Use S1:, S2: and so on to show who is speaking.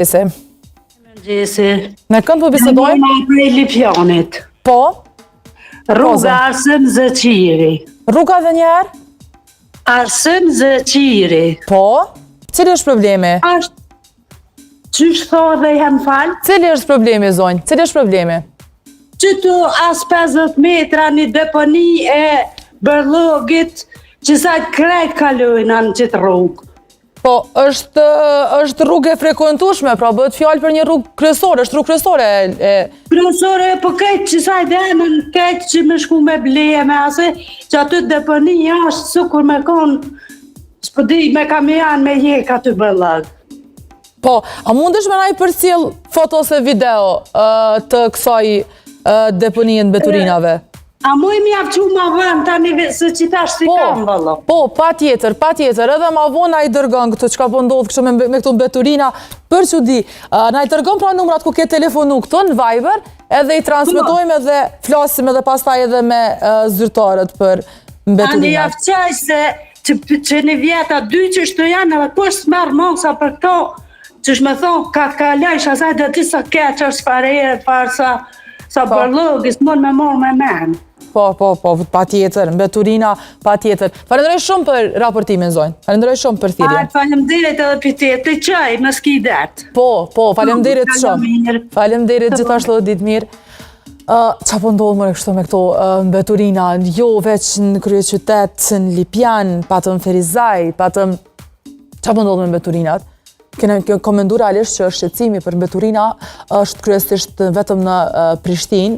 S1: Gjese.
S2: Gjese.
S1: Me kënd po bisedojmë?
S2: Në prej Lipjanit.
S1: Po?
S2: Rruga Arsën Zëqiri.
S1: Rruga dhe njerë?
S2: Arsën Zëqiri.
S1: Po? Cili është problemi?
S2: Qysh thua dhe jam falë?
S1: Cili është problemi, zonjë? Cili është problemi?
S2: Qëtu as 50 metra një deponi e bërlogit që sa krejt kalojnë në qëtë rrugë.
S1: Po, është rrugë e frekuentueshme, pra bëhet fjalë për një rrugë kryesore, është rrugë kryesore e...
S2: Kryesore, po këtë që sa i denën, këtë që me shku me bleje me ase, që aty deponi ashtë sukur me konë, s'po di me kamian me jek aty bërlog.
S1: Po, a mundesh me na i përcjell foto ose video të kësaj deponie në Beturinave?
S2: A mu i mjaftu ma vën tani se që ta shtikam, vëllo?
S1: Po, pa tjetër, edhe ma vonë na i dërgon këtë që ka po ndodhë kështë me këtu në Beturina, për që di, na i dërgon pra numrat ku ke telefonu këtu në Viber, edhe i transmitojmë edhe flasim edhe pastaj edhe me zyrtarët për Beturina.
S2: Ani jafqaj se që një vjeta dy që shtë janë, edhe ku është merë monsa për këto, që shme thonë, ka kalajsh asaj dhe ti sa keqa shfareret, farë sa bërlogis, mund me morë me menë.
S1: Po, pa tjetër, në Beturina, pa tjetër. Falenderoj shumë për raportimin, zonjë. Falenderoj shumë për thirrjen.
S2: Falemderit edhe për të qaj, më s'ki det.
S1: Po, falemderit shumë. Falemderit gjithashtu dhe ditë mirë. Qa po ndodhë mërë kështu me këto në Beturina, jo veç në kryeqytet, në Lipjan, patëm Ferizaj, patëm... Qa po ndodhë me Beturinat? Kena komendu realisht që shqetësimi për Beturina është kryesisht vetëm në Prishtinë.